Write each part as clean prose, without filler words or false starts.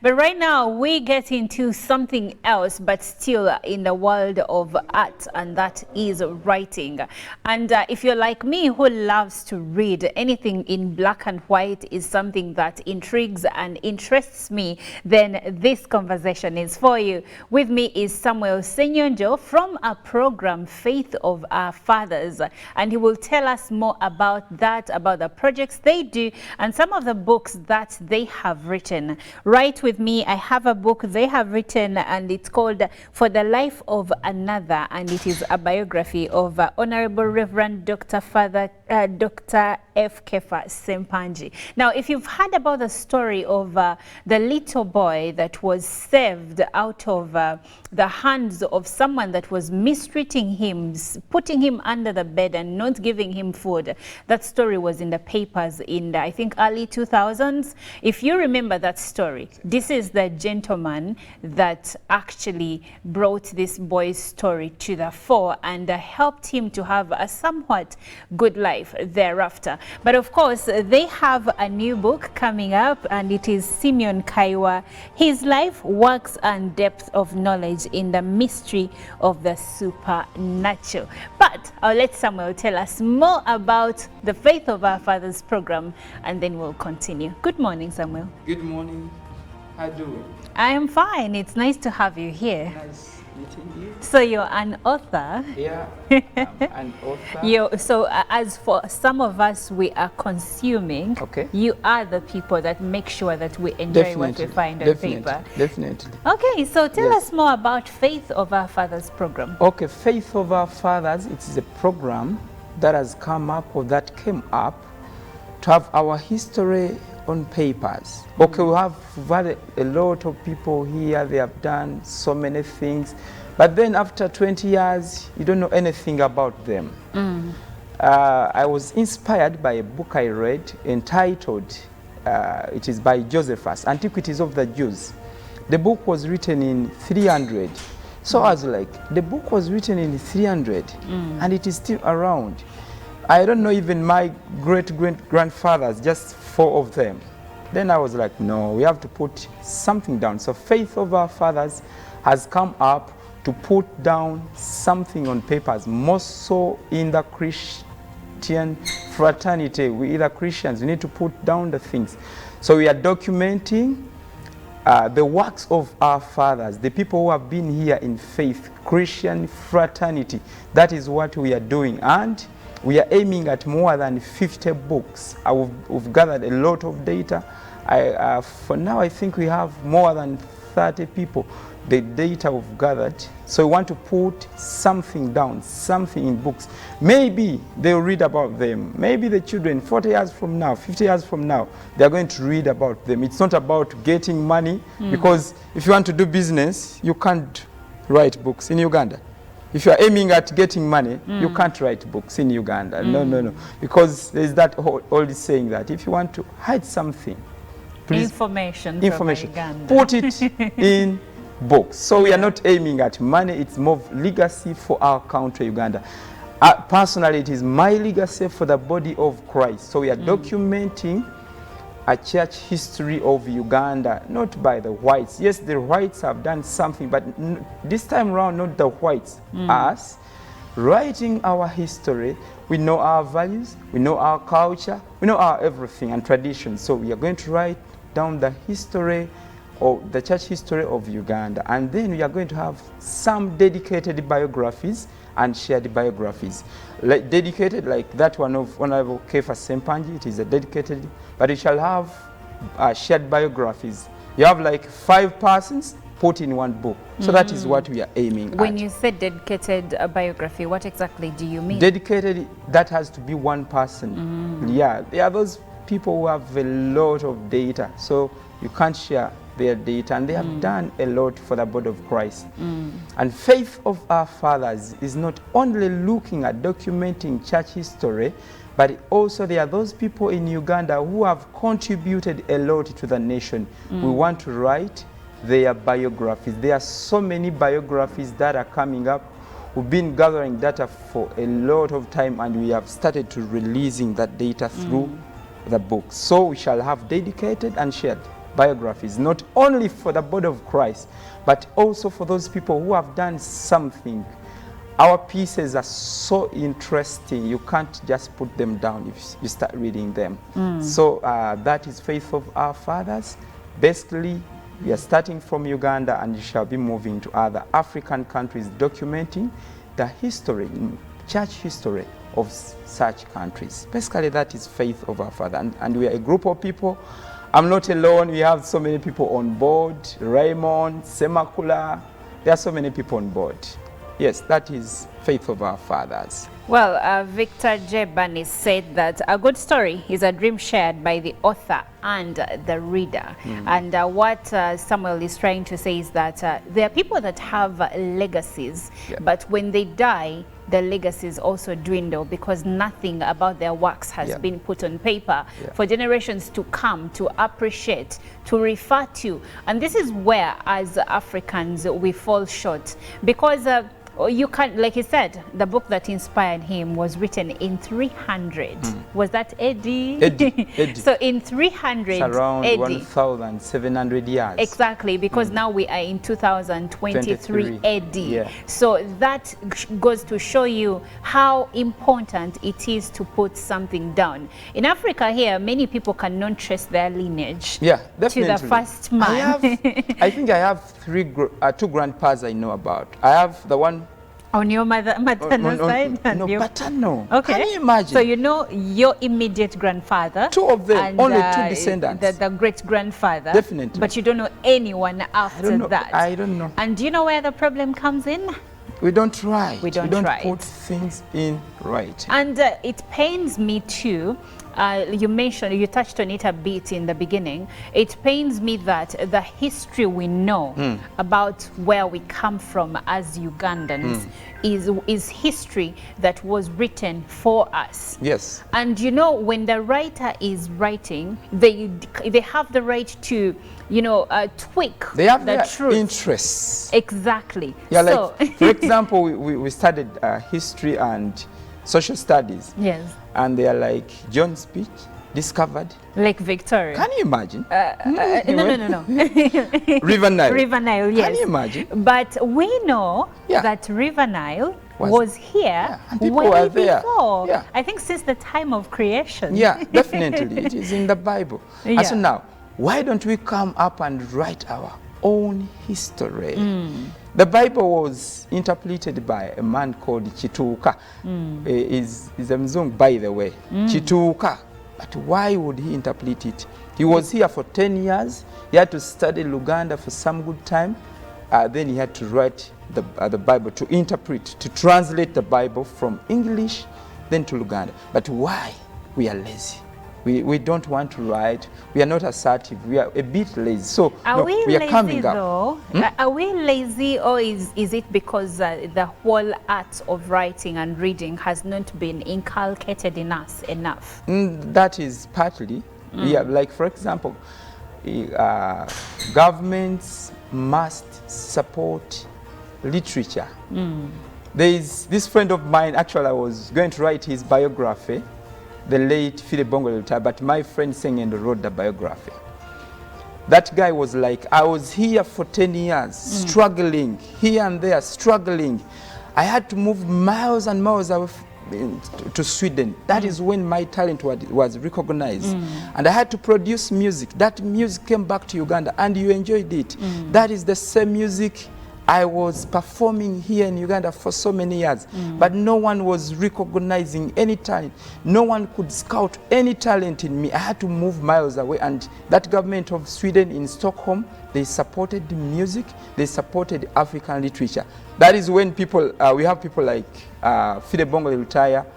But right now we get into something else, but still in the world of art, and that is writing. And if you're like me who loves to read, anything in black and white is something that intrigues and interests me, then this conversation is for you. With me is Samuel Senyonjo from a program, Faith of Our Fathers, and he will tell us more about that, about the projects they do, and some of the books that they have written. Right with me, I have a book they have written, and it's called For the Life of Another, and it is a biography of Honorable Reverend Dr. Dr. F. Kefa Sempanji. Now, if you've heard about the story of the little boy that was saved out of the hands of someone that was mistreating him, putting him under the bed and not giving him food, that story was in the papers in the, I think, early 2000s. If you remember that story, this is the gentleman that actually brought this boy's story to the fore and helped him to have a somewhat good life thereafter. But of course, they have a new book coming up, and it is Simeon Kayiwa, His Life, Works and Depth of Knowledge in the Mystery of the Supernatural. But I'll let Samuel tell us more about the Faith of Our Fathers program, and then we'll continue. Good morning, Samuel. Good morning. How do you? I am fine. It's nice to have you here. Nice meeting you. So you're an author. Yeah, I'm an author. So as for some of us, we are consuming. Okay. You are the people that make sure that we enjoy what we find on paper. Definitely. Okay, so tell Yes. us more about Faith of Our Fathers program. Okay, Faith of Our Fathers, it is a program that has come up, or that came up, to have our history on papers. Okay, we've had a lot of people here, they have done so many things, but then after 20 years, you don't know anything about them. I was inspired by a book I read entitled, it is by Josephus, Antiquities of the Jews. The book was written in 300. So I was like, the book was written in 300 and it is still around. I don't know even my great-great-grandfathers, just 4 of them. Then I was like, no, we have to put something down. So Faith of Our Fathers has come up to put down something on papers, more so in the Christian fraternity. We are Christians, we need to put down the things. So we are documenting the works of our fathers, the people who have been here in faith, Christian fraternity. That is what we are doing. And we are aiming at more than 50 books. We've gathered a lot of data. For now, I think we have more than 30 people, the data we've gathered. So we want to put something down, something in books. Maybe they'll read about them. Maybe the children, 40 years from now, 50 years from now, they're going to read about them. It's not about getting money, because if you want to do business, you can't write books in Uganda. If you are aiming at getting money, you can't write books in Uganda. No. Because there's that old saying that if you want to hide something, please, information, put it in books. So we are not aiming at money, it's more legacy for our country, Uganda. Personally, it is my legacy for the body of Christ. So we are documenting a church history of Uganda, not by the whites. Yes, the whites have done something, but this time around, not the whites. Us, writing our history, we know our values, we know our culture, we know our everything and tradition. So we are going to write down the history, or the church history of Uganda. And then we are going to have some dedicated biographies and shared biographies. Dedicated, like that one of Honorable Kefa Sempanji, it is a dedicated, but it shall have shared biographies. You have like 5 persons put in one book. So that is what we are aiming at. When you said dedicated biography, what exactly do you mean? Dedicated, that has to be one person. Yeah, there are those people who have a lot of data, so you can't share their data, and they have done a lot for the body of Christ. And Faith of Our Fathers is not only looking at documenting church history, but also there are those people in Uganda who have contributed a lot to the nation. We want to write their biographies. There are so many biographies that are coming up. We've been gathering data for a lot of time, and we have started to releasing that data through the books. So we shall have dedicated and shared. biographies, not only for the body of Christ, but also for those people who have done something. Our pieces are so interesting, you can't just put them down if you start reading them. So that is Faith of Our Fathers. Basically, we are starting from Uganda and you shall be moving to other African countries, documenting the history, church history of such countries. Basically, that is Faith of Our Father. And we are a group of people. I'm not alone. We have so many people on board. Raymond, Semakula. There are so many people on board. Yes, that is Faith of Our Fathers. Well, Victor J. Bunny said that a good story is a dream shared by the author and the reader. And what Samuel is trying to say is that there are people that have legacies, but when they die, the legacies also dwindle because nothing about their works has been put on paper for generations to come, to appreciate, to refer to. And this is where, as Africans, we fall short because you can't, like he said, the book that inspired him was written in 300. Was that AD? AD. So in 300 it's around AD. 1,700 years. Exactly, because now we are in 2023 AD. Yeah. So that goes to show you how important it is to put something down. In Africa here, many people cannot trace their lineage to the first man. I think I have two grandpas I know about. I have the one on your maternal side? No, paternal. Okay. Can you imagine? So you know your immediate grandfather. Two of them, and, only two descendants. The great-grandfather. Definitely. But you don't know anyone after that. I don't know. And do you know where the problem comes in? We don't write. We don't put things in right. And it pains me too. You touched on it a bit in the beginning. It pains me that the history we know about where we come from as Ugandans is history that was written for us. Yes. And you know, when the writer is writing, they have the right to, you know, tweak they have the their truth. Interests. Exactly. Yeah, so, like, for example, we studied history and social studies. Yes. And they are like, John Speech discovered Lake Victoria. Can you imagine? No. River Nile. River Nile, yes. Can you imagine? But we know that River Nile was here and people way were there. before. Yeah. I think since the time of creation. Yeah, definitely. It is in the Bible. Yeah. And so now, why don't we come up and write our own history? The Bible was interpreted by a man called Chituka. Is a Mzungu, by the way. Chituka. But why would he interpret it? He was here for 10 years. He had to study Luganda for some good time. Then he had to write the Bible, to interpret, to translate the Bible from English, then to Luganda. But why? We are lazy. We don't want to write. We are not assertive. We are a bit lazy. So are we are lazy coming though? Are we lazy, or is it because the whole art of writing and reading has not been inculcated in us enough? That is partly. Yeah, like for example, governments must support literature. There is this friend of mine, actually I was going to write his biography, the late Philip Bongo, but my friend sang and wrote the biography. That guy was like, I was here for 10 years, struggling, here and there, struggling. I had to move miles and miles away to Sweden. That is when my talent was recognized. And I had to produce music. That music came back to Uganda and you enjoyed it. That is the same music I was performing here in Uganda for so many years, but no one was recognizing any talent. No one could scout any talent in me. I had to move miles away, and that government of Sweden in Stockholm, they supported the music, they supported African literature. That is when people, we have people like Fide Bongo Lutaya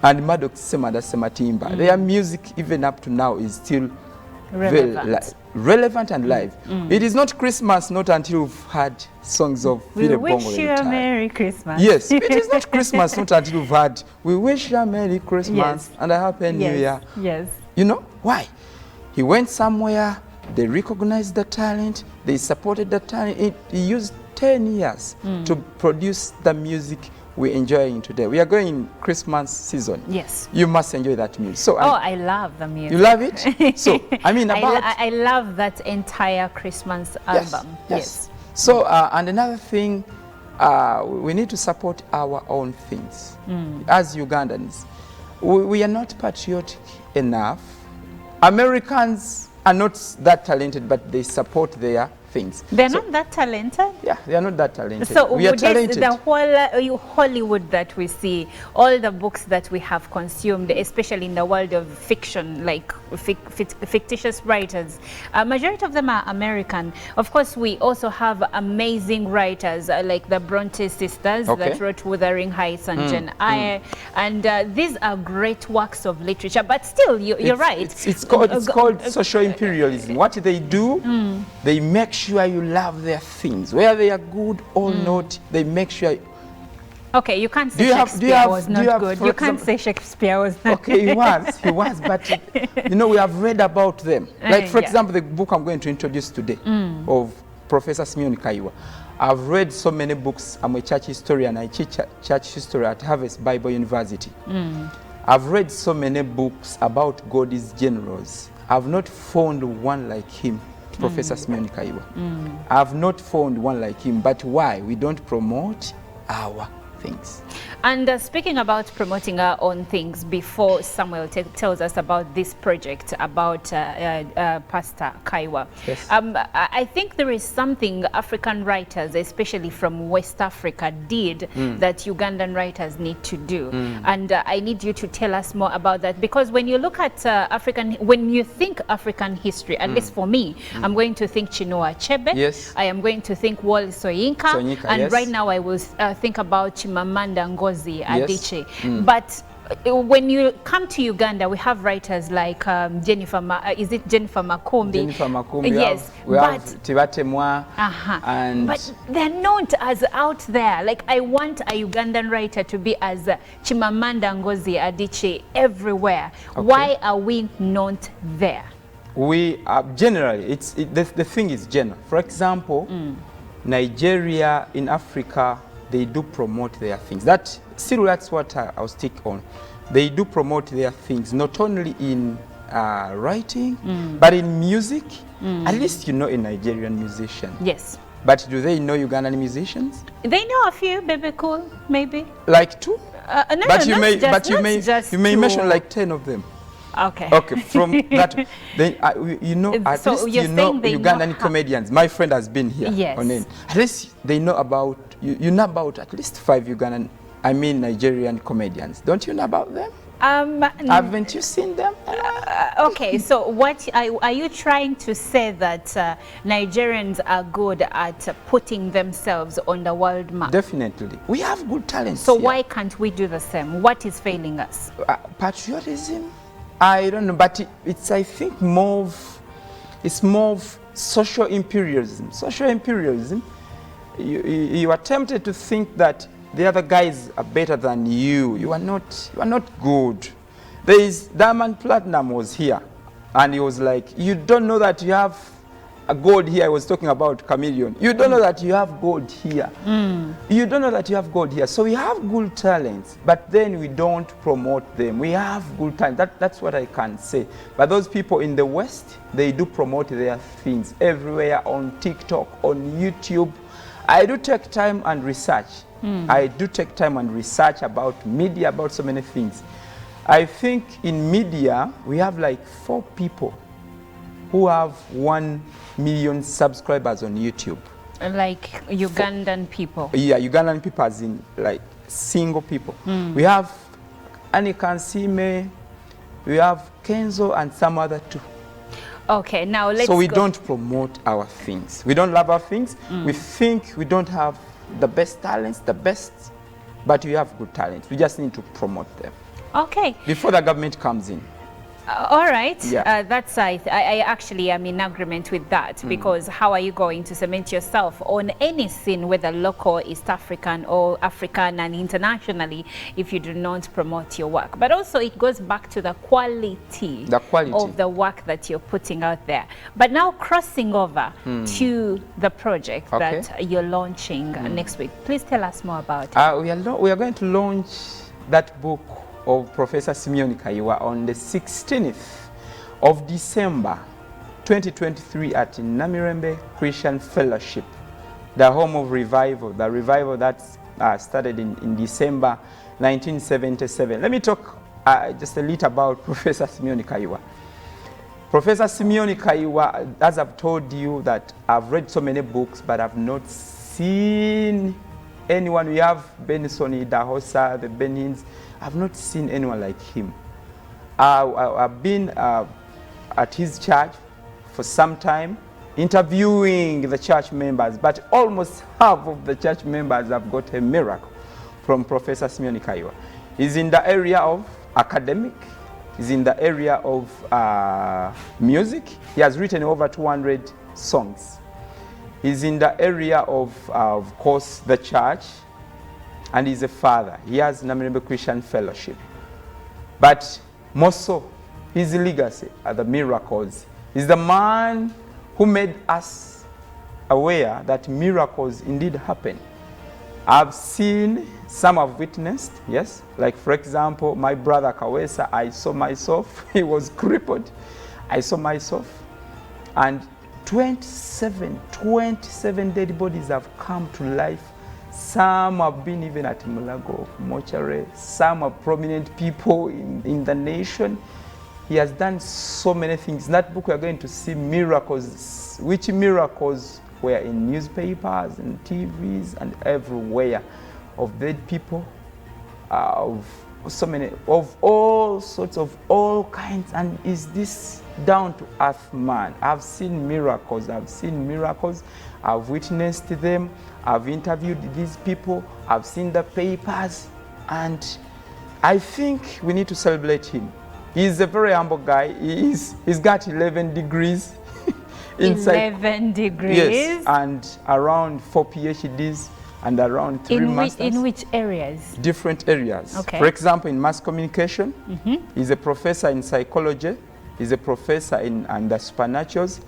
and Maddox Semada Sematimba. Their music, even up to now, is still relevant and live. It is not Christmas not until we've had songs of We wish you a Merry Christmas. Yes, it is not Christmas not until we've had We wish you a Merry Christmas and a Happy New Year. Yes. You know why? He went somewhere, they recognized the talent, they supported the talent. He used 10 years to produce the music we're enjoying today. We are going in Christmas season. Yes. You must enjoy that music. So I love the music. You love it? So, I mean, about... I love that entire Christmas album. Yes. So, and another thing, we need to support our own things. As Ugandans, we are not patriotic enough. Americans are not that talented, but they support their things. They're not that talented? Yeah, they are not that talented. So we are talented. The whole Hollywood that we see, all the books that we have consumed, especially in the world of fiction, like fictitious writers, majority of them are American. Of course, we also have amazing writers like the Bronte sisters that wrote Wuthering Heights and Jane Eyre, and these are great works of literature. But still, you're right. It's called social imperialism. What they do, they make sure you love their things, whether they are good or not. They make sure. Okay, you can't say Shakespeare was not good. You can't say Shakespeare was not good. Okay, he was, but you know, we have read about them. Like, for example, the book I'm going to introduce today of Professor Kayiwa. I've read so many books. I'm a church historian. I teach church history at Harvest Bible University. I've read so many books about God's generals. I've not found one like him. Professor Kayiwa. I've not found one like him, but why? We don't promote our things. And speaking about promoting our own things, before Samuel tells us about this project, about Pastor Kayiwa, I think there is something African writers, especially from West Africa, did that Ugandan writers need to do. And I need you to tell us more about that, because when you look at when you think African history, at least for me, I'm going to think Chinua Achebe. Yes. I am going to think Wole Soyinka, and right now I will think about Chimamanda Ngozi Adichie. But when you come to Uganda, we have writers like Jennifer Makumbi? Jennifer Makumbi. Yes. We have Tibatemwa. And but they're not as out there. Like, I want a Ugandan writer to be as Chimamanda Ngozi Adichie everywhere. Why are we not there? We are generally, the thing is general. For example, Nigeria in Africa, they do promote their things. That's what I'll stick on. They do promote their things, not only in writing, but in music. At least you know a Nigerian musician. Yes. But do they know Ugandan musicians? They know a few, Baby Cool, maybe. Like two? No, but you may two. mention like 10 of them. Okay. Okay, from that, you know, at so least you know Ugandan comedians. My friend has been here. Yes. On it. At least they know about, you know about at least 5 Ugandan, Nigerian comedians. Don't you know about them? Haven't you seen them? Okay, so what are you trying to say, that Nigerians are good at putting themselves on the world map? Definitely. We have good talents. So why can't we do the same? What is failing us? Patriotism? I don't know, but it's I think it's more of social imperialism. Social imperialism, you are tempted to think that the other guys are better than you. You are not good. Diamond Platinum was here, and he was like, you don't know that you have a gold here. I was talking about Chameleon. You don't know that you have gold here. You don't know that you have gold here. So we have good talents, but then we don't promote them. We have good talent. That's what I can say. But those people in the West, they do promote their things everywhere, on TikTok, on YouTube. I do take time and research. I do take time and research about media, about so many things. I think in media, we have like 4 people who have 1 million subscribers on YouTube. Like Ugandan people? Yeah, Ugandan people as in like single people. We have Anikansime, we have Kenzo and some other 2. Okay, now let's So we don't promote our things. We don't love our things. We think we don't have the best talents, but we have good talents. We just need to promote them. Okay. Before the government comes in. All right, Yeah. that's I actually am in agreement with that, because how are you going to cement yourself on any scene, whether local, East African or African and internationally, if you do not promote your work? But also it goes back to the quality of the work that you're putting out there. But now crossing over to the project that you're launching next week, please tell us more about it. We are going to launch that book of Professor Simeon Kayiwa on the 16th of December 2023 at Namirembe Christian Fellowship, the home of revival, the revival that started in December 1977. Let me talk just a little about Professor Simeon Kayiwa. Professor Simeon Kayiwa, as I've told you, that I've read so many books, but I've not seen anyone. We have Benson Dahosa, the Benins. I've not seen anyone like him. I've been at his church for some time, interviewing the church members, but almost half of the church members have got a miracle from Professor Simeon Kayiwa. He's in the area of academic, he's in the area of music. He has written over 200 songs. He's in the area of course, the church, and he's a father. He has Namirembe Christian Fellowship. But more so, his legacy are the miracles. He's the man who made us aware that miracles indeed happen. I've seen, some I've witnessed, yes. Like for example, my brother Kawesa, I saw myself, he was crippled. I saw myself. And 27 dead bodies have come to life. Some have been even at Mulago, mortuary. Some are prominent people in the nation. He has done so many things. In that book, we are going to see miracles, which miracles were in newspapers and TVs and everywhere, of dead people, of so many, of all sorts, of all kinds. And is this down to earth man? I've seen miracles. I've witnessed them. I've interviewed these people. I've seen the papers, and I think we need to celebrate him. He's a very humble guy. He's got 11 degrees inside. 11 degrees? Yes, and around 4 PhDs and around 3 masters. In which areas? Different areas. Okay. For example, in mass communication, he's a professor in psychology. He's a professor in the supernaturals.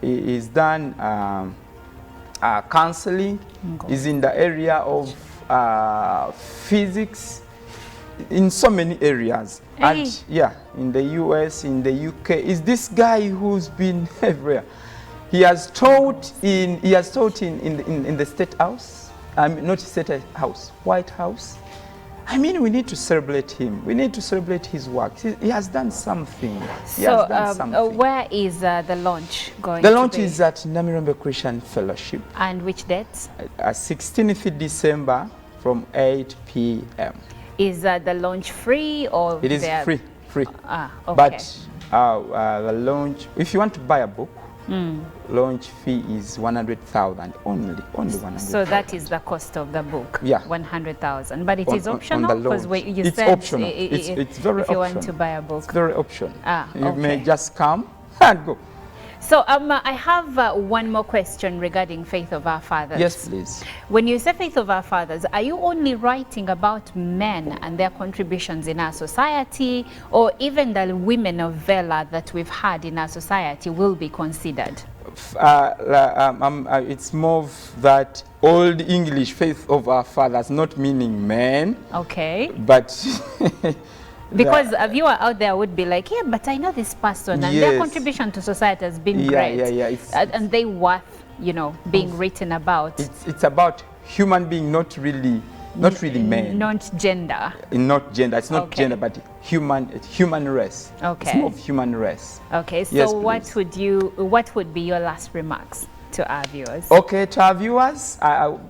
He's done counseling. He's in the area of physics, in so many areas. Hey. And yeah, in the US, in the UK, is this guy who's been everywhere. He has taught in the State House, not State House, White House. I mean, we need to celebrate him. We need to celebrate his work. He has done something. So, where is the launch going to be? The launch is at Namirembe Christian Fellowship. And which dates? 16th December from 8 p.m. Is the launch free, or it is free? Ah, okay. But the launch, if you want to buy a book, launch fee is 100,000 only 100,000. So that is the cost of the book. Yeah, 100,000. But it is optional, because you it's said optional. It's very if you optional. want to buy a book. It's very optional. You may okay. just come and go. So I have one more question regarding Faith of Our Fathers. Yes, please. When you say Faith of Our Fathers, are you only writing about men and their contributions in our society, or even the women of valor that we've had in our society will be considered? It's more of that old English Faith of Our Fathers, not meaning men. Okay. But because a viewer out there would be like, yeah, but I know this person, and their contribution to society has been great. And they worth, being written about. It's about human being, not really men. Not gender. Not gender. It's not gender, but human race. Okay. It's more of human race. Okay. So yes, what would be your last remarks to our viewers? Okay, to our viewers,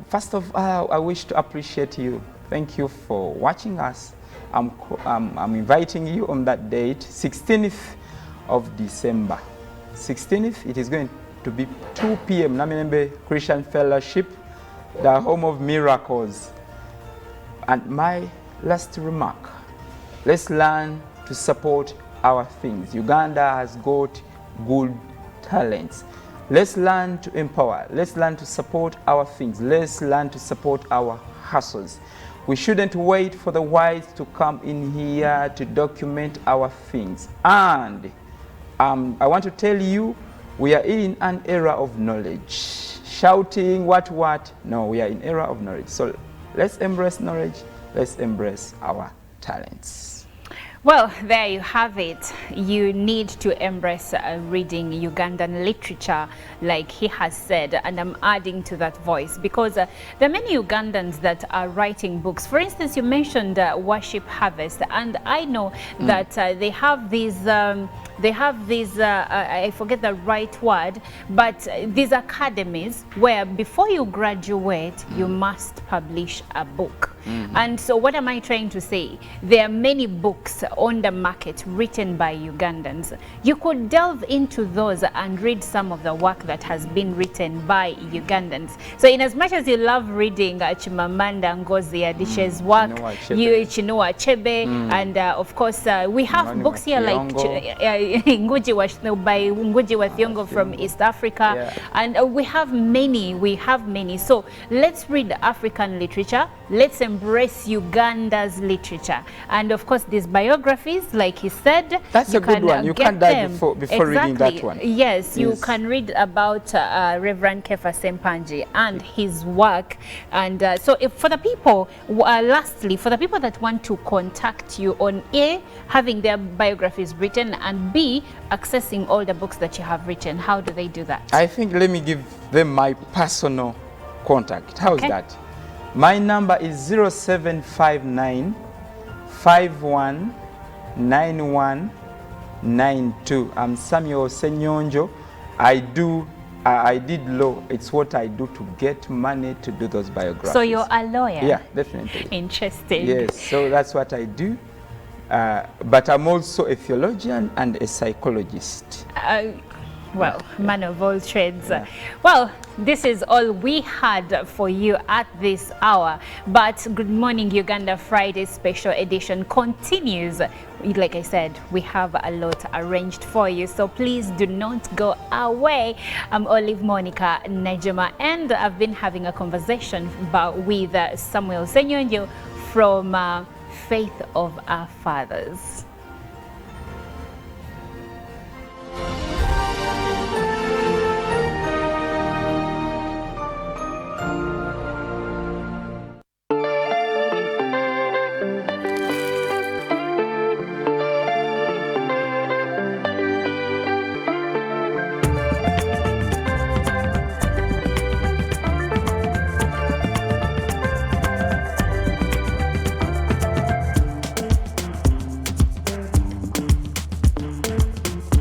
first of all, I wish to appreciate you. Thank you for watching us. I'm inviting you on that date, 16th of December. 16th, it is going to be 2 p.m. Namirembe Christian Fellowship, the home of miracles. And my last remark, let's learn to support our things. Uganda has got good talents. Let's learn to empower. Let's learn to support our things. Let's learn to support our hustles. We shouldn't wait for the whites to come in here to document our things. And I want to tell you, we are in an era of knowledge. Shouting what? No, we are in era of knowledge. So let's embrace knowledge. Let's embrace our talents. Well, there you have it. You need to embrace reading Ugandan literature, like he has said, and I'm adding to that voice because there are many Ugandans that are writing books. For instance, you mentioned Worship Harvest, and I know that they have these, I forget the right word, but these academies where before you graduate, you must publish a book. And so what am I trying to say? There are many books on the market written by Ugandans. You could delve into those and read some of the work that has been written by Ugandans. So in as much as you love reading Chimamanda Ngozi Adichie's work, Chinua Achebe, and of course we have books here like Ngugi by Ngugi wa Thiong'o from East Africa, and we have many. So let's read African literature. Let's embrace Uganda's literature, and of course these biographies, like he said, that's a good one. You can't die before reading that one. Yes, you can read about Reverend Kefa Sempanji and his work. And so if for the people, lastly, for the people that want to contact you on A, having their biographies written, and B, accessing all the books that you have written, how do they do that? I think let me give them my personal contact. How's that? My number is 0759 519192. I'm Samuel Senyonjo. I did law. It's what I do to get money to do those biographies. So you're a lawyer? Yeah, definitely. Interesting. Yes, so that's what I do. But I'm also a theologian and a psychologist. Well, man of all trades. Yeah. Well, this is all we had for you at this hour. But Good Morning Uganda Friday special edition continues. Like I said, we have a lot arranged for you, so please do not go away. I'm Olive Monica Najima, and I've been having a conversation with Samuel Senyonjo from Faith of Our Fathers.